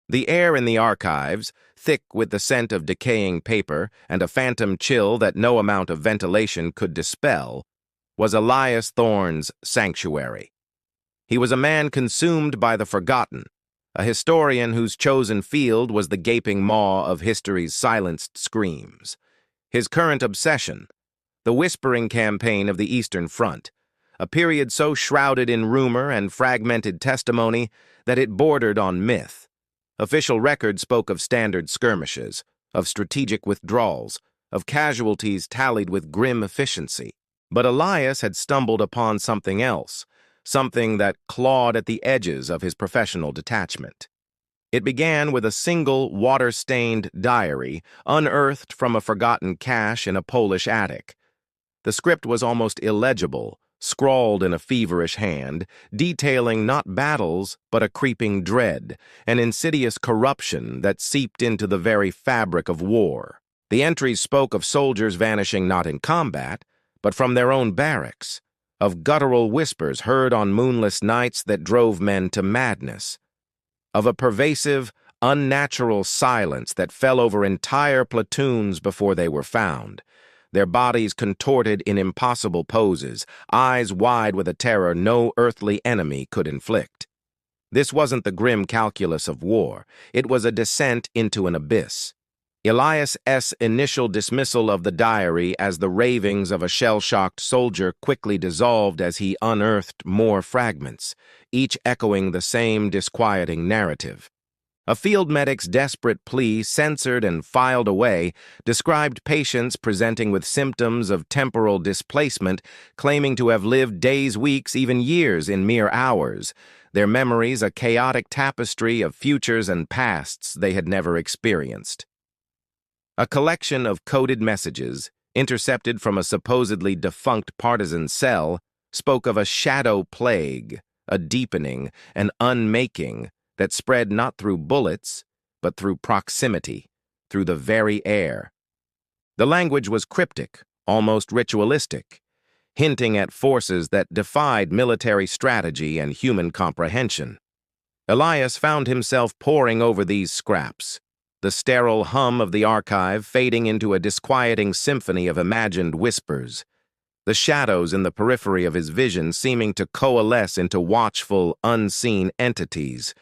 The air in the archives, thick with the scent of decaying paper and a phantom chill that no amount of ventilation could dispel, was Elias Thorne's sanctuary. He was a man consumed by the forgotten, a historian whose chosen field was the gaping maw of history's silenced screams. His current obsession, the whispering campaign of the Eastern Front, a period so shrouded in rumor and fragmented testimony that it bordered on myth. Official record spoke of standard skirmishes, of strategic withdrawals, of casualties tallied with grim efficiency. But Elias had stumbled upon something else, something that clawed at the edges of his professional detachment. It began with a single water-stained diary unearthed from a forgotten cache in a Polish attic. The script was almost illegible, scrawled in a feverish hand, detailing not battles but a creeping dread, an insidious corruption that seeped into the very fabric of war. The entries spoke of soldiers vanishing not in combat, but from their own barracks, of guttural whispers heard on moonless nights that drove men to madness, of a pervasive, unnatural silence that fell over entire platoons before they were found, their bodies contorted in impossible poses, eyes wide with a terror no earthly enemy could inflict. This wasn't the grim calculus of war. It was a descent into an abyss. Elias's initial dismissal of the diary as the ravings of a shell-shocked soldier quickly dissolved as he unearthed more fragments, each echoing the same disquieting narrative. A field medic's desperate plea, censored and filed away, described patients presenting with symptoms of temporal displacement, claiming to have lived days, weeks, even years in mere hours, their memories a chaotic tapestry of futures and pasts they had never experienced. A collection of coded messages, intercepted from a supposedly defunct partisan cell, spoke of a shadow plague, a deepening, an unmaking, that spread not through bullets, but through proximity, through the very air. The language was cryptic, almost ritualistic, hinting at forces that defied military strategy and human comprehension. Elias found himself poring over these scraps, the sterile hum of the archive fading into a disquieting symphony of imagined whispers, the shadows in the periphery of his vision seeming to coalesce into watchful, unseen entities.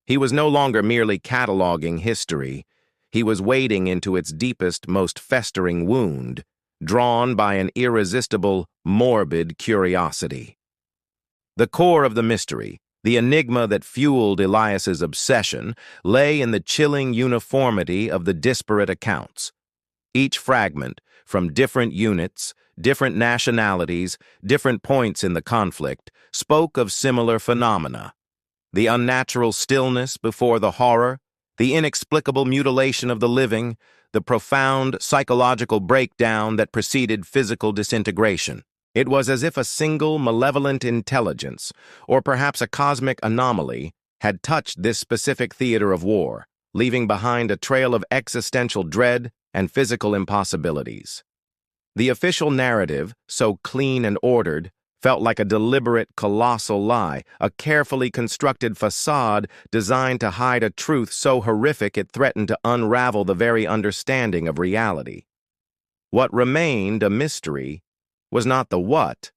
He was no longer merely cataloging history. He was wading into its deepest, most festering wound, drawn by an irresistible, morbid curiosity. The core of the mystery, the enigma that fueled Elias's obsession, lay in the chilling uniformity of the disparate accounts. Each fragment, from different units, different nationalities, different points in the conflict, spoke of similar phenomena. The unnatural stillness before the horror, the inexplicable mutilation of the living, the profound psychological breakdown that preceded physical disintegration. It was as if a single malevolent intelligence, or perhaps a cosmic anomaly, had touched this specific theater of war, leaving behind a trail of existential dread and physical impossibilities. The official narrative, so clean and ordered, felt like a deliberate, colossal lie, a carefully constructed facade designed to hide a truth so horrific it threatened to unravel the very understanding of reality. What remained a mystery was not the what,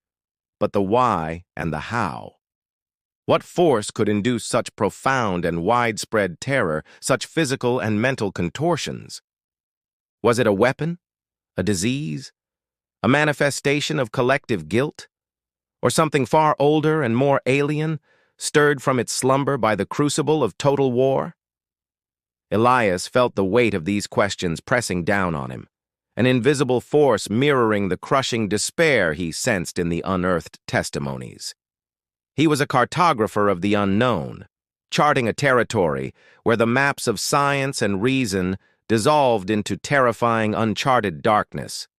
but the why and the how. What force could induce such profound and widespread terror, such physical and mental contortions? Was it a weapon? A disease? A manifestation of collective guilt? Or something far older and more alien, stirred from its slumber by the crucible of total war? Elias felt the weight of these questions pressing down on him, an invisible force mirroring the crushing despair he sensed in the unearthed testimonies. He was a cartographer of the unknown, charting a territory where the maps of science and reason dissolved into terrifying uncharted darkness.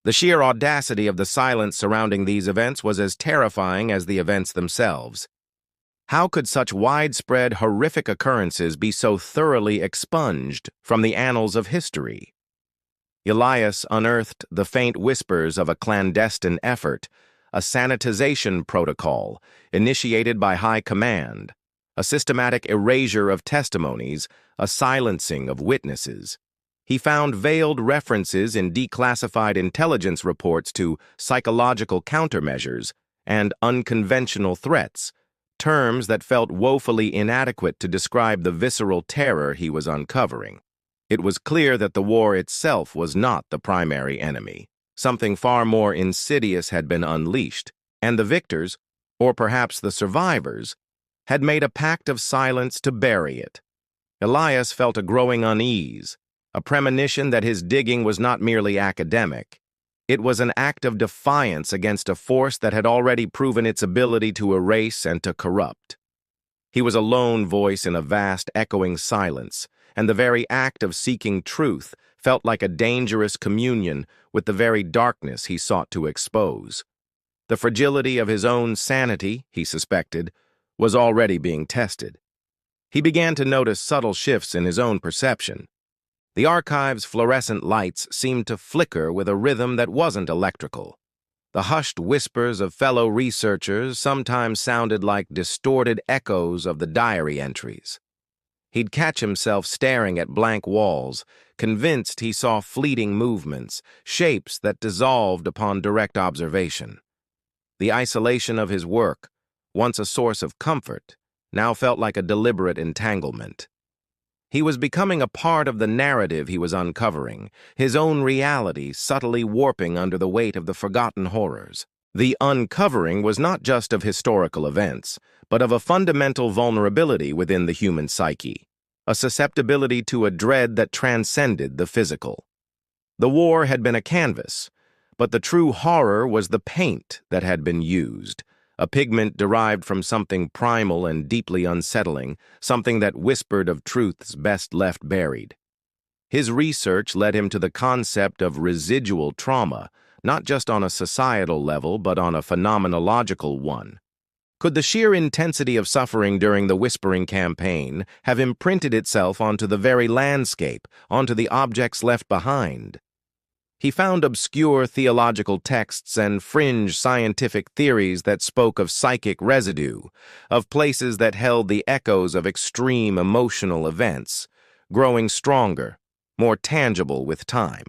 The sheer audacity of the silence surrounding these events was as terrifying as the events themselves. How could such widespread, horrific occurrences be so thoroughly expunged from the annals of history? Elias unearthed the faint whispers of a clandestine effort, a sanitization protocol initiated by high command, a systematic erasure of testimonies, a silencing of witnesses. He found veiled references in declassified intelligence reports to psychological countermeasures and unconventional threats, terms that felt woefully inadequate to describe the visceral terror he was uncovering. It was clear that the war itself was not the primary enemy. Something far more insidious had been unleashed, and the victors, or perhaps the survivors, had made a pact of silence to bury it. Elias felt a growing unease, a premonition that his digging was not merely academic. It was an act of defiance against a force that had already proven its ability to erase and to corrupt. He was a lone voice in a vast, echoing silence, and the very act of seeking truth felt like a dangerous communion with the very darkness he sought to expose. The fragility of his own sanity, he suspected, was already being tested. He began to notice subtle shifts in his own perception. The archive's fluorescent lights seemed to flicker with a rhythm that wasn't electrical. The hushed whispers of fellow researchers sometimes sounded like distorted echoes of the diary entries. He'd catch himself staring at blank walls, convinced he saw fleeting movements, shapes that dissolved upon direct observation. The isolation of his work, once a source of comfort, now felt like a deliberate entanglement. He was becoming a part of the narrative he was uncovering, his own reality subtly warping under the weight of the forgotten horrors. The uncovering was not just of historical events, but of a fundamental vulnerability within the human psyche, a susceptibility to a dread that transcended the physical. The war had been a canvas, but the true horror was the paint that had been used, a pigment derived from something primal and deeply unsettling, something that whispered of truths best left buried. His research led him to the concept of residual trauma, not just on a societal level, but on a phenomenological one. Could the sheer intensity of suffering during the Whispering Campaign have imprinted itself onto the very landscape, onto the objects left behind? He found obscure theological texts and fringe scientific theories that spoke of psychic residue, of places that held the echoes of extreme emotional events, growing stronger, more tangible with time.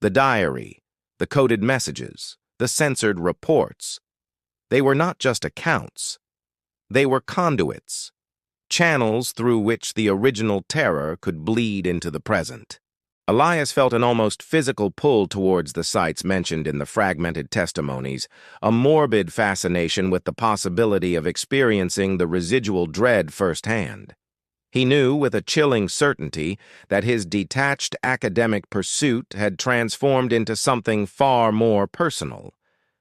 The diary, the coded messages, the censored reports, they were not just accounts. They were conduits, channels through which the original terror could bleed into the present. Elias felt an almost physical pull towards the sites mentioned in the fragmented testimonies, a morbid fascination with the possibility of experiencing the residual dread firsthand. He knew with a chilling certainty that his detached academic pursuit had transformed into something far more personal,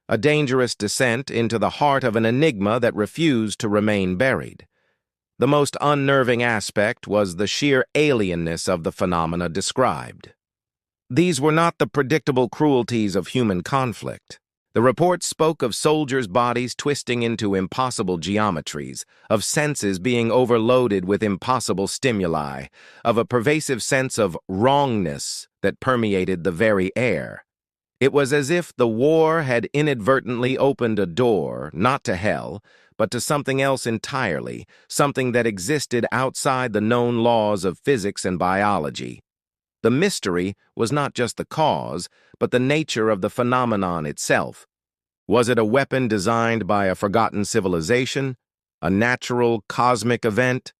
a dangerous descent into the heart of an enigma that refused to remain buried. The most unnerving aspect was the sheer alienness of the phenomena described. These were not the predictable cruelties of human conflict. The reports spoke of soldiers' bodies twisting into impossible geometries, of senses being overloaded with impossible stimuli, of a pervasive sense of wrongness that permeated the very air. It was as if the war had inadvertently opened a door, not to hell, but to something else entirely, something that existed outside the known laws of physics and biology. The mystery was not just the cause, but the nature of the phenomenon itself. Was it a weapon designed by a forgotten civilization, a natural cosmic event,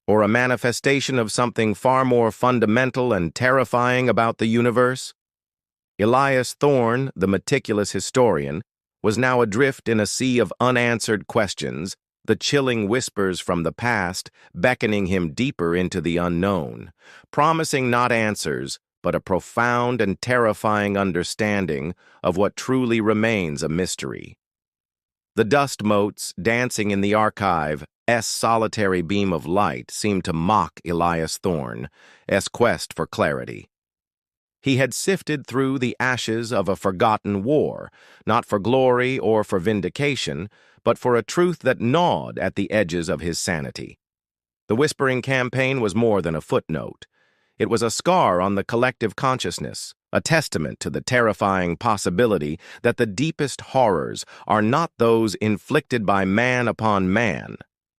or a manifestation of something far more fundamental and terrifying about the universe? Elias Thorne, the meticulous historian, was now adrift in a sea of unanswered questions, the chilling whispers from the past beckoning him deeper into the unknown, promising not answers, but a profound and terrifying understanding of what truly remains a mystery. The dust motes dancing in the archive's solitary beam of light seemed to mock Elias Thorne's quest for clarity. He had sifted through the ashes of a forgotten war, not for glory or for vindication, but for a truth that gnawed at the edges of his sanity. The Whispering Campaign was more than a footnote. It was a scar on the collective consciousness, a testament to the terrifying possibility that the deepest horrors are not those inflicted by man upon man,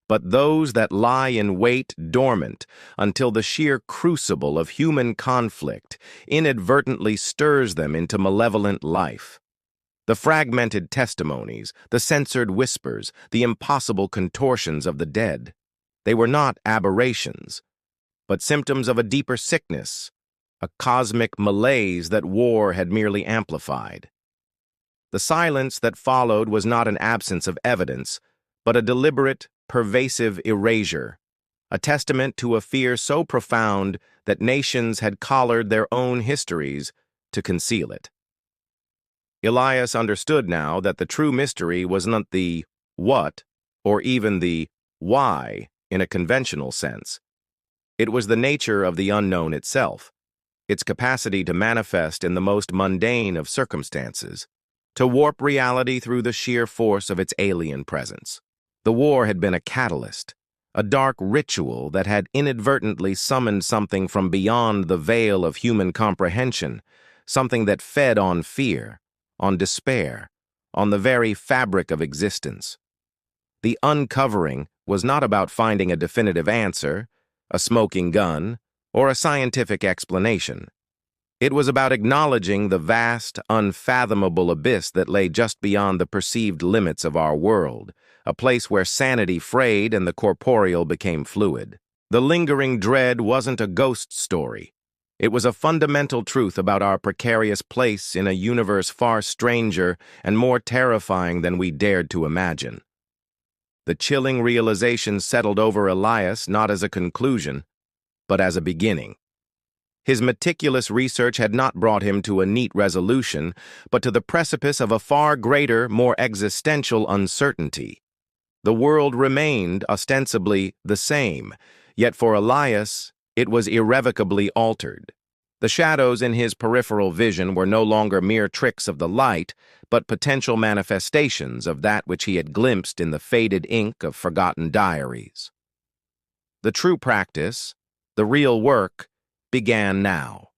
but those that lie in wait dormant until the sheer crucible of human conflict inadvertently stirs them into malevolent life. The fragmented testimonies, the censored whispers, the impossible contortions of the dead, they were not aberrations, but symptoms of a deeper sickness, a cosmic malaise that war had merely amplified. The silence that followed was not an absence of evidence, but a deliberate, pervasive erasure, a testament to a fear so profound that nations had collared their own histories to conceal it. Elias understood now that the true mystery was not the what or even the why in a conventional sense. It was the nature of the unknown itself, its capacity to manifest in the most mundane of circumstances, to warp reality through the sheer force of its alien presence. The war had been a catalyst, a dark ritual that had inadvertently summoned something from beyond the veil of human comprehension, something that fed on fear, on despair, on the very fabric of existence. The uncovering was not about finding a definitive answer, a smoking gun, or a scientific explanation. It was about acknowledging the vast, unfathomable abyss that lay just beyond the perceived limits of our world, a place where sanity frayed and the corporeal became fluid. The lingering dread wasn't a ghost story. It was a fundamental truth about our precarious place in a universe far stranger and more terrifying than we dared to imagine. The chilling realization settled over Elias not as a conclusion, but as a beginning. His meticulous research had not brought him to a neat resolution, but to the precipice of a far greater, more existential uncertainty. The world remained, ostensibly, the same, yet for Elias, it was irrevocably altered. The shadows in his peripheral vision were no longer mere tricks of the light, but potential manifestations of that which he had glimpsed in the faded ink of forgotten diaries. The true practice, the real work, began now.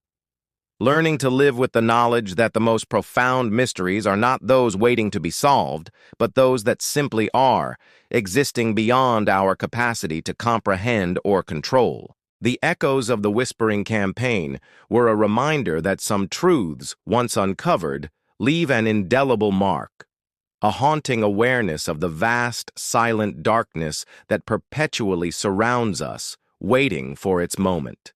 Learning to live with the knowledge that the most profound mysteries are not those waiting to be solved, but those that simply are, existing beyond our capacity to comprehend or control. The echoes of the Whispering Campaign were a reminder that some truths, once uncovered, leave an indelible mark, a haunting awareness of the vast, silent darkness that perpetually surrounds us, waiting for its moment.